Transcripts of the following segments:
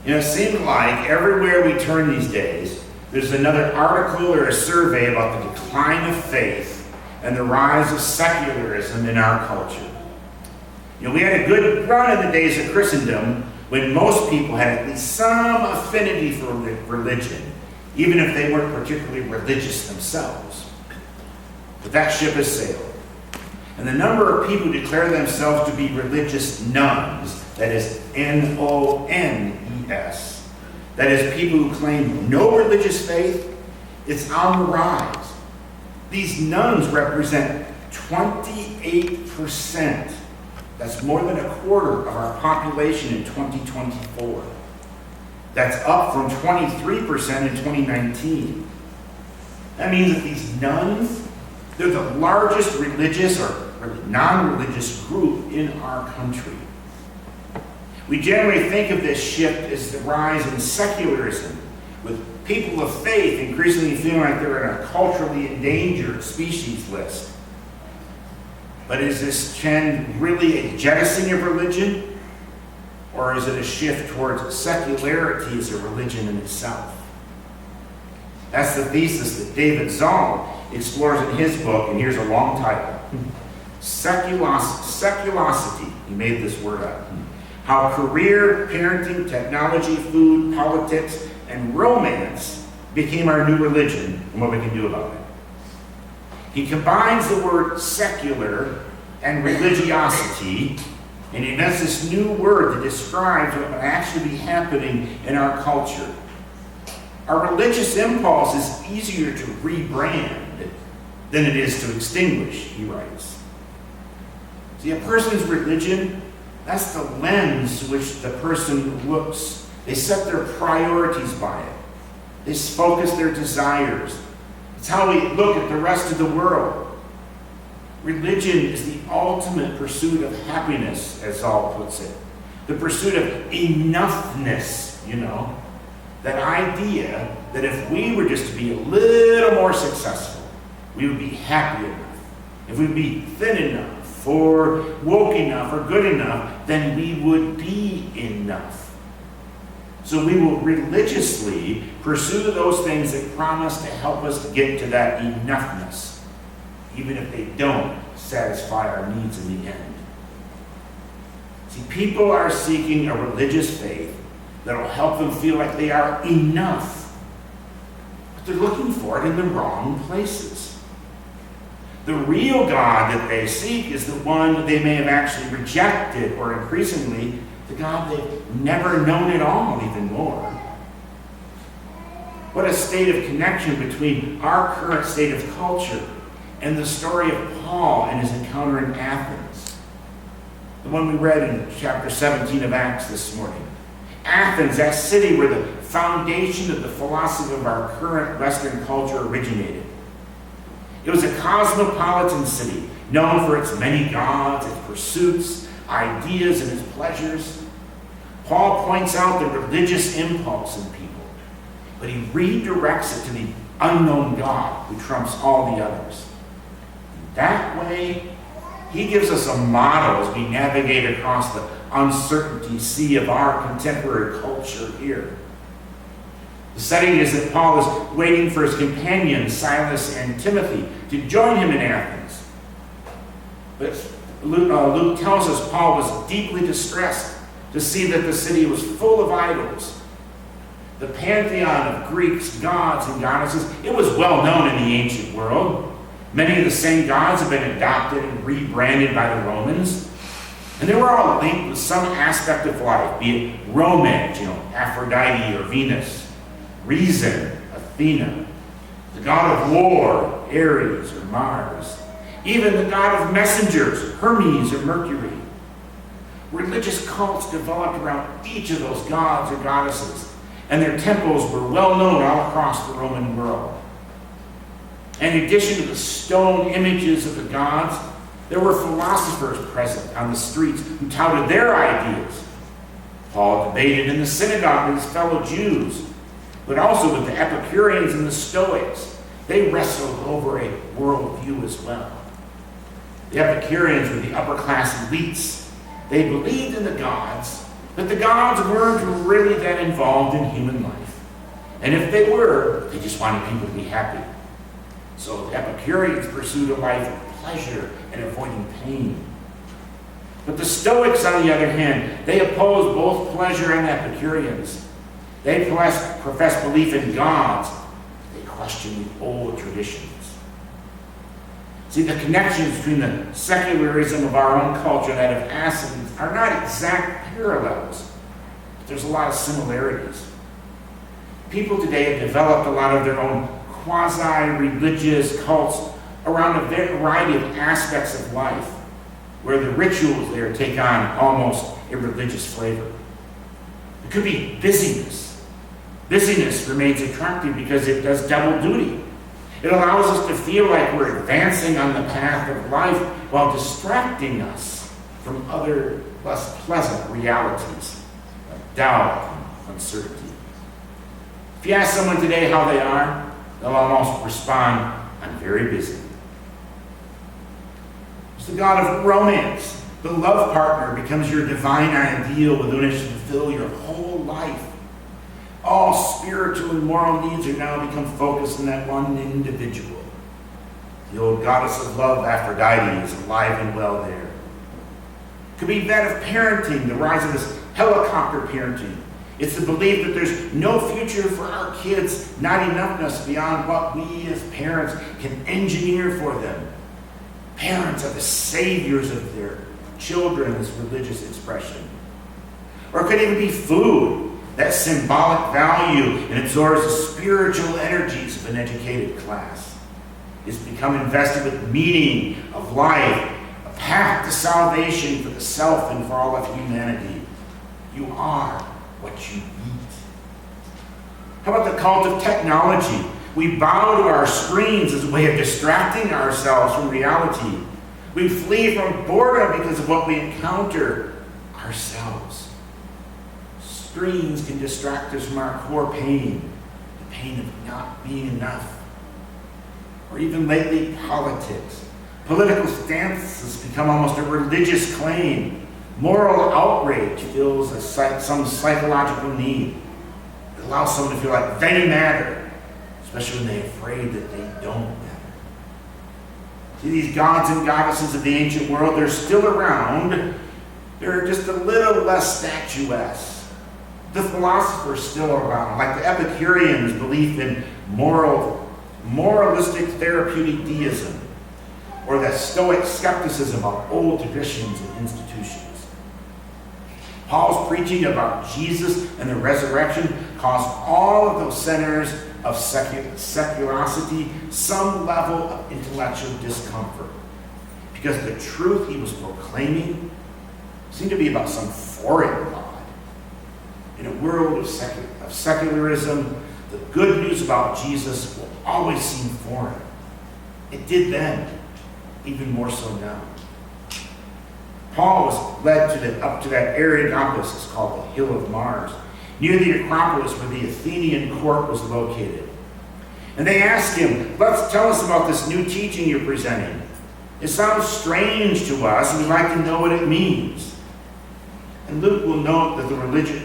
It seems like everywhere we turn these days, there's another article or a survey about the decline of faith and the rise of secularism in our culture. We had a good run in the days of Christendom when most people had at least some affinity for religion, even if they weren't particularly religious themselves. But that ship has sailed. And the number of people who declare themselves to be religious nuns, that is N-O-N-E-S, that is people who claim no religious faith, it's on the rise. These nuns represent 28%. That's more than a quarter of our population in 2024. That's up from 23% in 2019. That means that these nuns, they're the largest religious or non-religious group in our country. We generally think of this shift as the rise in secularism, with people of faith increasingly feeling like they're in a culturally endangered species list. But is this trend really a jettisoning of religion? Or is it a shift towards secularity as a religion in itself? That's the thesis that David Zoll explores in his book, and here's a long title. Seculosity, he made this word up. How career, parenting, technology, food, politics, and romance became our new religion and what we can do about it. He combines the word secular and religiosity, and he invents this new word that describes what would actually be happening in our culture. Our religious impulse is easier to rebrand than it is to extinguish, he writes. See, a person's religion, that's the lens to which the person looks. They set their priorities by it. They focus their desires. It's how we look at the rest of the world. Religion is the ultimate pursuit of happiness, as Zoll puts it. The pursuit of enoughness, That idea that if we were just to be a little more successful, we would be happy enough. If we'd be thin enough, or woke enough, or good enough, then we would be enough. So we will religiously pursue those things that promise to help us get to that enoughness, even if they don't satisfy our needs in the end. See, people are seeking a religious faith that will help them feel like they are enough. But they're looking for it in the wrong places. The real God that they seek is the one they may have actually rejected, or increasingly, the God they've never known at all, even more. What a state of connection between our current state of culture and the story of Paul and his encounter in Athens. The one we read in chapter 17 of Acts this morning. Athens, that city where the foundation of the philosophy of our current Western culture originated. It was a cosmopolitan city, known for its many gods, its pursuits, ideas, and its pleasures. Paul points out the religious impulse in people, but he redirects it to the unknown God who trumps all the others. That way, he gives us a model as we navigate across the uncertainty sea of our contemporary culture here. The setting is that Paul is waiting for his companions, Silas and Timothy, to join him in Athens. But Luke tells us Paul was deeply distressed to see that the city was full of idols. The pantheon of Greeks, gods, and goddesses, it was well known in the ancient world. Many of the same gods have been adopted and rebranded by the Romans. And they were all linked with some aspect of life, be it romance, Aphrodite or Venus, reason, Athena, the god of war, Ares or Mars, even the god of messengers, Hermes or Mercury. Religious cults developed around each of those gods or goddesses, and their temples were well known all across the Roman world. And in addition to the stone images of the gods, there were philosophers present on the streets who touted their ideas. Paul debated in the synagogue with his fellow Jews, but also with the Epicureans and the Stoics. They wrestled over a worldview as well. The Epicureans were the upper-class elites. They believed in the gods, But the gods weren't really that involved in human life. And if they were, they just wanted people to be happy. So the Epicureans pursued a life of pleasure and avoiding pain. But the Stoics, on the other hand, they opposed both pleasure and Epicureans. They professed belief in gods. They questioned the old traditions. See, the connections between the secularism of our own culture and that of Athens are not exact parallels, but there's a lot of similarities. People today have developed a lot of their own quasi-religious cults around a variety of aspects of life, where the rituals there take on almost a religious flavor. It could be busyness. Busyness remains attractive because it does double duty. It allows us to feel like we're advancing on the path of life while distracting us from other less pleasant realities like doubt and uncertainty. If you ask someone today how they are, they'll almost respond, "I'm very busy." It's the God of romance. The love partner becomes your divine ideal with which to fulfill your whole life. All spiritual and moral needs are now become focused on that one individual. The old goddess of love, Aphrodite, is alive and well there. It could be that of parenting, the rise of this helicopter parenting. It's the belief that there's no future for our kids, not enoughness beyond what we as parents can engineer for them. Parents are the saviors of their children, this religious expression. Or it could even be food, that symbolic value, and absorbs the spiritual energies of an educated class. It's become invested with meaning of life, a path to salvation for the self and for all of humanity. You are what you eat. How about the cult of technology? We bow to our screens as a way of distracting ourselves from reality. We flee from boredom because of what we encounter ourselves. Screens can distract us from our core pain, the pain of not being enough. Or even lately, politics. Political stances become almost a religious claim. Moral outrage fills some psychological need. It allows someone to feel like they matter, especially when they're afraid that they don't matter. See, these gods and goddesses of the ancient world, they're still around. They're just a little less statuesque. The philosophers still around, like the Epicureans' belief in moralistic therapeutic deism, or the Stoic skepticism of old traditions and institutions. Paul's preaching about Jesus and the resurrection caused all of those centers of seculosity some level of intellectual discomfort, because the truth he was proclaiming seemed to be about some foreign God. In a world of secularism, the good news about Jesus will always seem foreign. It did then, even more so now. Paul was led up to that Areopagus, it's called the Hill of Mars, near the Acropolis where the Athenian court was located. And they asked him, tell us about this new teaching you're presenting. It sounds strange to us, and we'd like to know what it means. And Luke will note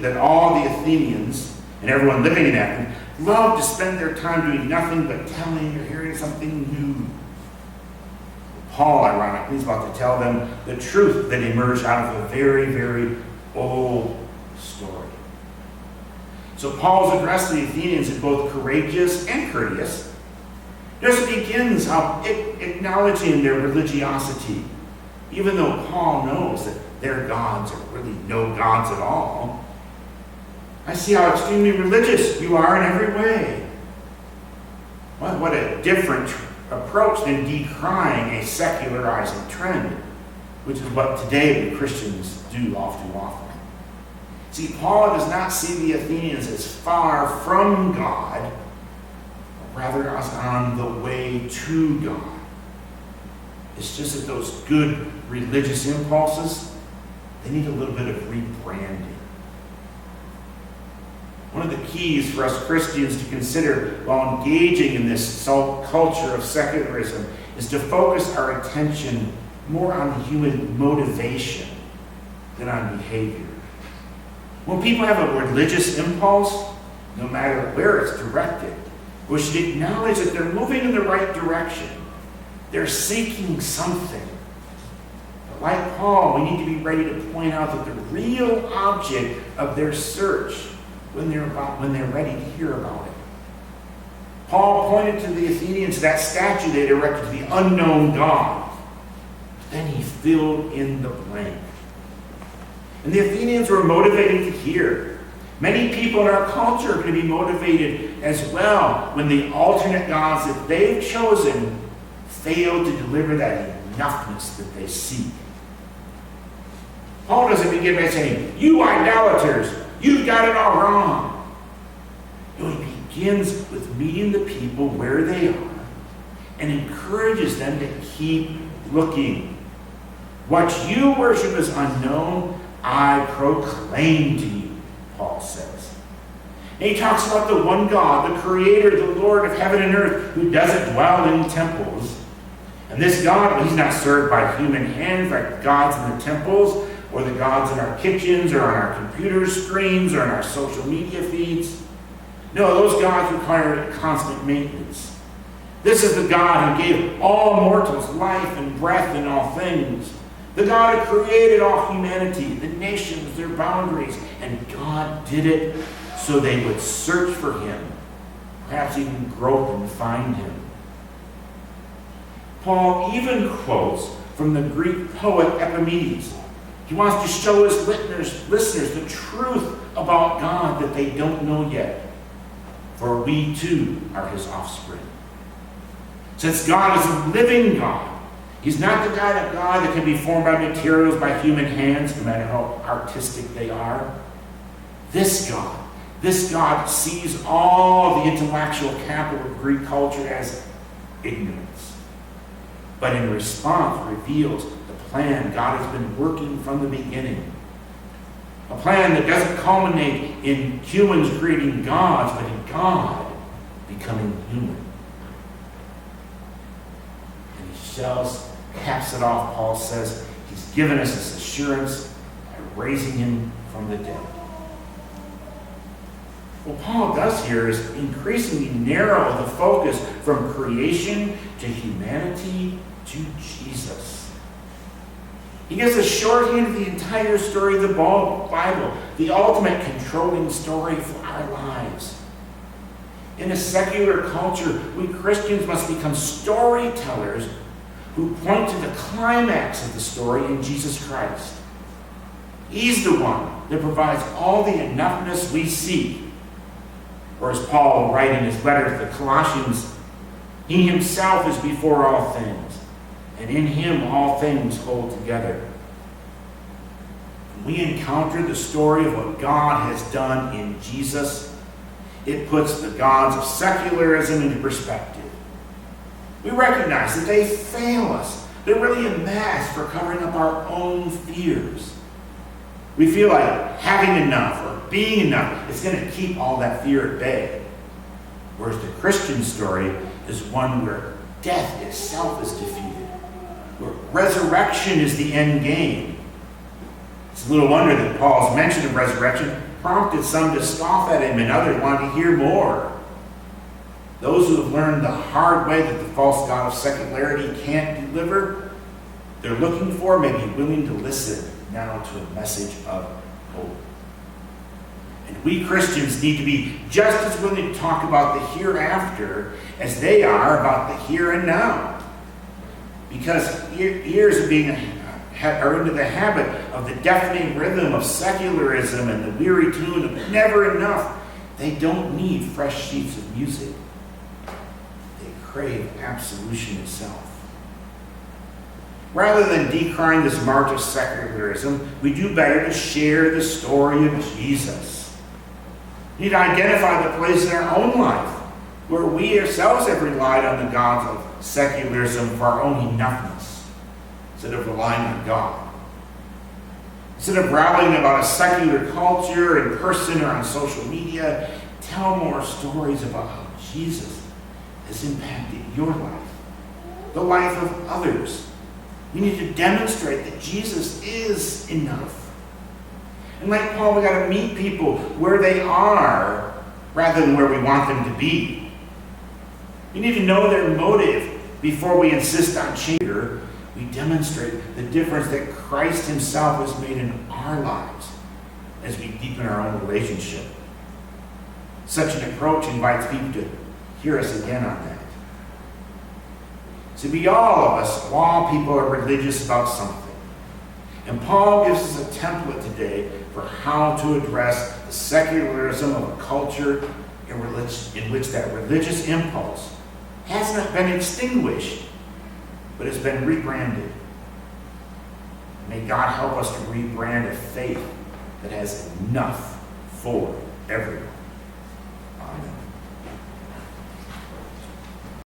that all the Athenians and everyone living in Athens loved to spend their time doing nothing but telling or hearing something new. Paul, ironically, is about to tell them the truth that emerged out of a very, very old story. So Paul's address to the Athenians is both courageous and courteous. Just begins out acknowledging their religiosity, even though Paul knows that their gods are really no gods at all. I see how extremely religious you are in every way. Well, what a different approach than decrying a secularizing trend, which is what today we Christians do all too often. See, Paul does not see the Athenians as far from God, but rather as on the way to God. It's just that those good religious impulses, they need a little bit of rebranding. One of the keys for us Christians to consider while engaging in this culture of secularism is to focus our attention more on human motivation than on behavior. When people have a religious impulse, no matter where it's directed, we should acknowledge that they're moving in the right direction. They're seeking something. But like Paul, we need to be ready to point out that the real object of their search when they're ready to hear about it. Paul pointed to the Athenians to that statue they had erected to the unknown God. Then he filled in the blank. And the Athenians were motivated to hear. Many people in our culture are going to be motivated as well when the alternate gods that they've chosen fail to deliver that enoughness that they seek. Paul doesn't begin by saying, "You idolaters, you've got it all wrong." No, he begins with meeting the people where they are and encourages them to keep looking. What you worship is unknown, I proclaim to you, Paul says. And he talks about the one God, the Creator, the Lord of heaven and earth, who doesn't dwell in temples. And this God, he's not served by human hands like gods in the temples, or the gods in our kitchens, or on our computer screens, or on our social media feeds. No, those gods require constant maintenance. This is the God who gave all mortals life and breath in all things. The God who created all humanity, the nations, their boundaries, and God did it so they would search for him, perhaps even grope and find him. Paul even quotes from the Greek poet Epimedes. He wants to show his listeners the truth about God that they don't know yet. For we too are his offspring. Since God is a living God, he's not the kind of God that can be formed by materials by human hands, no matter how artistic they are. This God sees all the intellectual capital of Greek culture as ignorance. But in response reveals the plan God has been working from the beginning. A plan that doesn't culminate in humans creating gods, but in God becoming human. And he caps it off, Paul says, he's given us this assurance by raising him from the dead. What Paul does here is increasingly narrow the focus from creation to humanity to Jesus. He gives a shorthand of the entire story of the Bible, the ultimate controlling story for our lives. In a secular culture, we Christians must become storytellers who point to the climax of the story in Jesus Christ. He's the one that provides all the enoughness we seek. Or as Paul will write in his letter to the Colossians, he himself is before all things, and in him all things hold together. When we encounter the story of what God has done in Jesus, it puts the gods of secularism into perspective. We recognize that they fail us. They're really a mask for covering up our own fears. We feel like having enough or being enough is going to keep all that fear at bay. Whereas the Christian story is one where death itself is defeated, where resurrection is the end game. It's little wonder that Paul's mention of resurrection prompted some to scoff at him and others wanted to hear more. Those who have learned the hard way that the false god of secularity can't deliver, they're looking for, may be willing to listen now to a message of hope. And we Christians need to be just as willing to talk about the hereafter as they are about the here and now. Because ears are into the habit of the deafening rhythm of secularism and the weary tune of never enough. They don't need fresh sheets of music. They crave absolution itself. Rather than decrying this march of secularism, we do better to share the story of Jesus. We need to identify the place in our own life where we ourselves have relied on the gods of secularism for our own enoughness, instead of relying on God. Instead of rallying about a secular culture in person or on social media, tell more stories about how Jesus has impacted your life, the life of others. We need to demonstrate that Jesus is enough. And like Paul, we got to meet people where they are rather than where we want them to be. We need to know their motive before we insist on change. We demonstrate the difference that Christ himself has made in our lives as we deepen our own relationship. Such an approach invites people to hear us again on that. See, all of us, all people are religious about something. And Paul gives us a template today for how to address the secularism of a culture in which that religious impulse has not been extinguished, but has been rebranded. May God help us to rebrand a faith that has enough for everyone. Amen.